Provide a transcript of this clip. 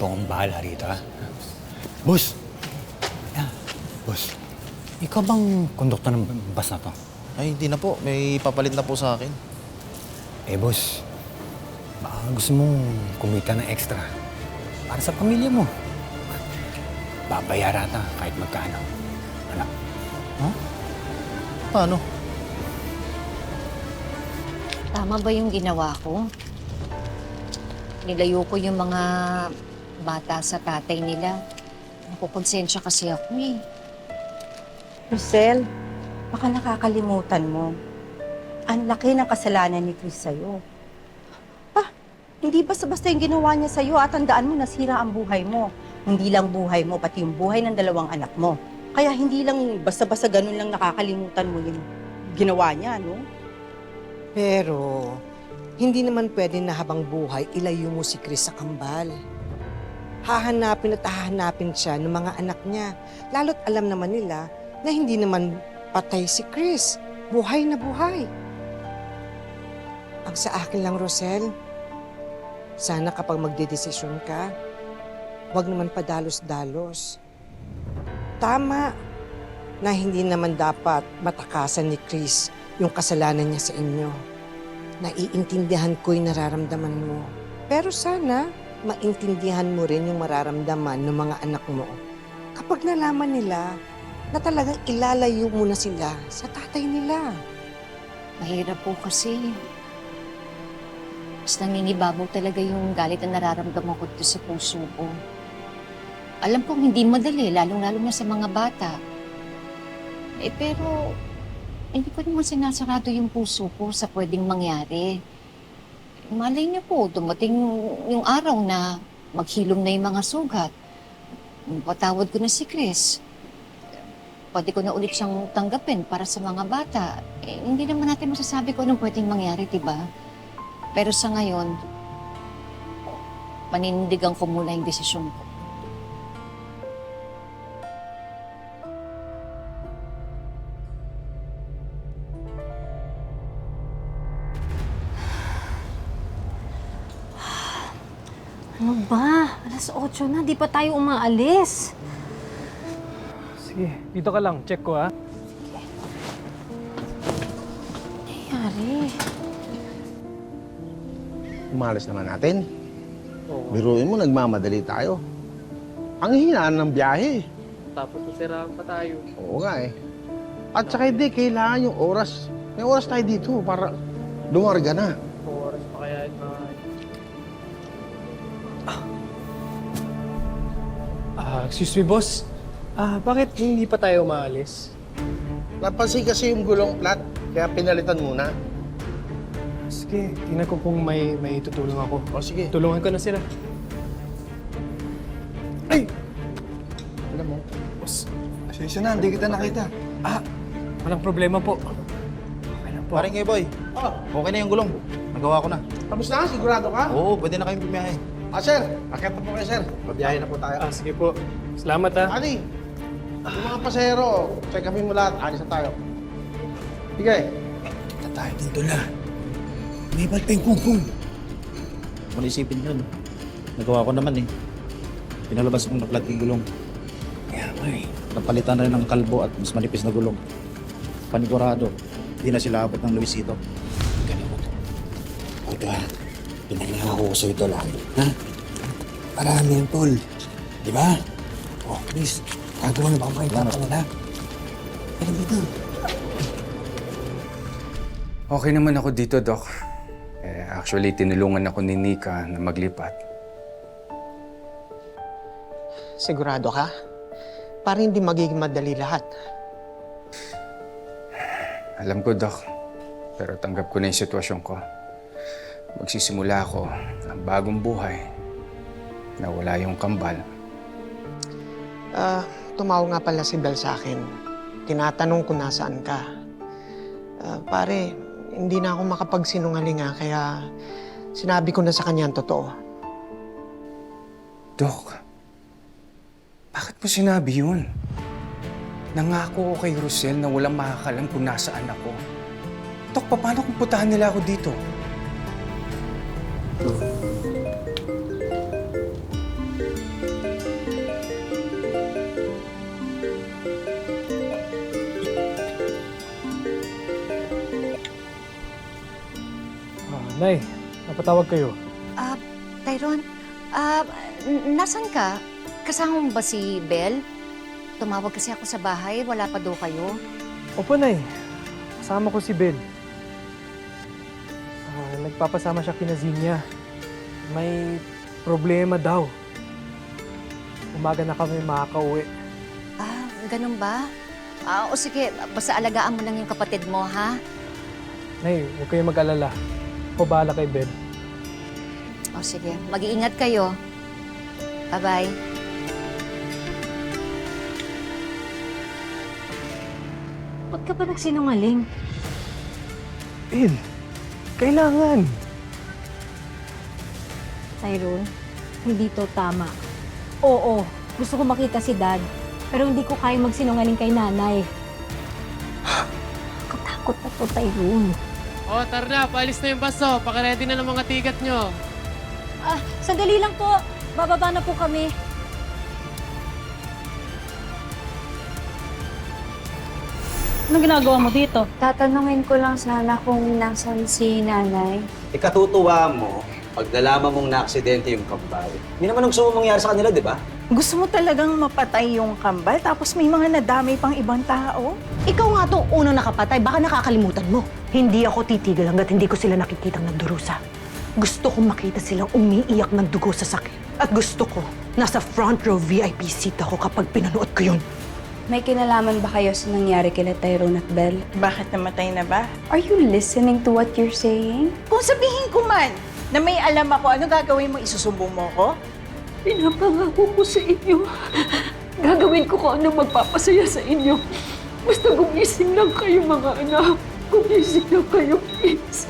akong bahala rito, ha? Boss! Yeah, boss. Ikaw bang konduktor ng bus na to? Ay, hindi na po. May papalit na po sa akin. Eh, boss, baka gusto mong kumita ng extra para sa pamilya mo. Babayara ta kahit magkano. Anak. Huh? Paano? Tama ba yung ginawa ko? Nilayo ko yung mga bata sa tatay nila. Nakukonsensya kasi ako eh. Rosel, baka nakakalimutan mo. Ang laki ng kasalanan ni Chris sa'yo. Hindi basta-basta yung ginawa niya sa'yo at tandaan mo nasira ang buhay mo. Hindi lang buhay mo, pati yung buhay ng 2 anak mo. Kaya hindi lang basta-basta ganun lang nakakalimutan mo yung ginawa niya, no? Pero, hindi naman pwede na habang buhay ilayo mo si Chris sa kambal. Hahanapin at hahanapin siya ng mga anak niya. Lalo't alam naman nila na hindi naman patay si Chris. Buhay na buhay. Ang sa akin lang, Rosel, sana kapag magdedesisyon ka, huwag naman padalos-dalos. Tama na hindi naman dapat matakasan ni Chris yung kasalanan niya sa inyo. Naiintindihan ko yung nararamdaman mo. Pero sana, maintindihan mo rin yung mararamdaman ng mga anak mo. Kapag nalaman nila na talagang ilalayo mo na sila sa tatay nila. Mahirap po kasi. Mas nangingibabaw talaga yung galit na nararamdaman ko dito sa puso ko. Alam kong hindi madali, lalong-lalo na sa mga bata. Eh pero, hindi ko naman sinasarado yung puso ko sa pwedeng mangyari. Malay niyo po, dumating yung araw na maghilom na yung mga sugat. Patawad ko na si Chris. Pwede ko na ulit siyang tanggapin para sa mga bata. Eh, hindi naman natin masasabi kung anong pwedeng mangyari, diba? Pero sa ngayon, panindigan ko muna yung desisyon ko. Ano ba? Alas 8 na, di pa tayo umaalis. Sige, dito ka lang. Check ko, ha? Nangyari. Umalis naman natin. Oo. Biruin mo, nagmamadali tayo. Ang hinaan ng biyahe. Tapos nasiraan pa tayo. Oo nga eh. At saka hindi, kailangan yung oras. May oras tayo dito para lumarga na. Oras pa kaya ito. Excuse me, boss. Bakit hindi pa tayo umaalis? Napansin kasi yung gulong flat, kaya pinalitan muna. Sige, tingnan ko kung may tutulong ako. O sige. Tulungan ko na sila. Ay! Alam mo, boss, asensya na, hindi kita nakita. Walang problema po. Okay lang po. Paring boy. Okay na yung gulong. Nagawa ko na. Tapos na, sigurado ka? Oo, pwede na kayong bumiyahe. Sir, akit na po kayo, sir. Mabiyahe na po tayo. Sige po. Salamat, ha. Ali, yung mga pasahero, check kami mo lahat, alis na tayo. Sige. Kita tayo dito na. May balpeng kungkung. Kung isipin yun, nagawa ko naman eh. Pinalabas kong na-flat yung gulong. Kaya nga eh. Napalitan na rin ng kalbo at mas manipis na gulong. Panigurado, hindi na sila abot ng Luisito. Ganun mo to. Ito ha, pinangahuso ito lang. Ha? Marami yan, tol. Di ba? Oh, please. Gagawa na baka makita ka nila. Pero dito. Okay naman ako dito, Doc. Actually, tinulungan ako ni Nika na maglipat. Sigurado ka? Para hindi magiging madali lahat. Alam ko, Doc. Pero tanggap ko na yung sitwasyon ko. Magsisimula ako ng bagong buhay na wala yung kambal. Tumawag nga pala si Bel sa akin. Tinatanong ko nasaan ka. Pare, hindi na ako makapagsinungaling kaya sinabi ko na sa kanya ang totoo. Doc, bakit mo sinabi yun? Nangako ko kay Rosel na walang makakalam kung nasaan ako. Dok, paano kung putahan nila ako dito? Nay, napatawag kayo. Tyrone, nasan ka? Kasama mo ba si Belle? Tumawag kasi ako sa bahay, wala pa daw kayo. Opo, Nay. Kasama ko si Bel. Nagpapasama siya kina Zinya. May problema daw. Umaga na kami makakauwi. Ganun ba? O sige, basta alagaan mo lang yung kapatid mo, ha? Nay, huwag kayong mag-alala. Ako bahala kay Bel. O sige, mag-iingat kayo. Bye-bye. Ba't ka ba nagsinungaling? Bel, kailangan. Tyrone, hindi to tama. Oo, gusto ko makita si Dad. Pero hindi ko kaya magsinungaling kay nanay. Katakot na to, Tyrone. O, tara na. Paalis na yung baso. Pakiready na ng mga tigat nyo. Sandali lang po. Bababa na po kami. Ano ginagawa mo dito? Tatanungin ko lang sana kung nasan si nanay. Ikatutuwa mo, pag nalaman mong na-aksidente yung kambal. Hindi naman gusto mo mangyari sa kanila, di ba? Gusto mo talagang mapatay yung kambal tapos may mga nadamay pang ibang tao? Ikaw nga tong unang nakapatay, baka nakakalimutan mo. Hindi ako titigil hanggat hindi ko sila nakikitang nagdurusa. Gusto kong makita silang umiiyak ng dugo sa sakit. At gusto ko, nasa front row VIP seat ako kapag pinanood ko yun. May kinalaman ba kayo sa nangyari kina Tyrone at Belle? Bakit namatay na ba? Are you listening to what you're saying? Kung sabihin ko man na may alam ako, ano gagawin mo? Isusumbong mo ko? Pinapangako ko sa inyo. Gagawin ko kung ano magpapasaya sa inyo. Basta gumising lang kayo, mga anak. Gumising lang kayo, please.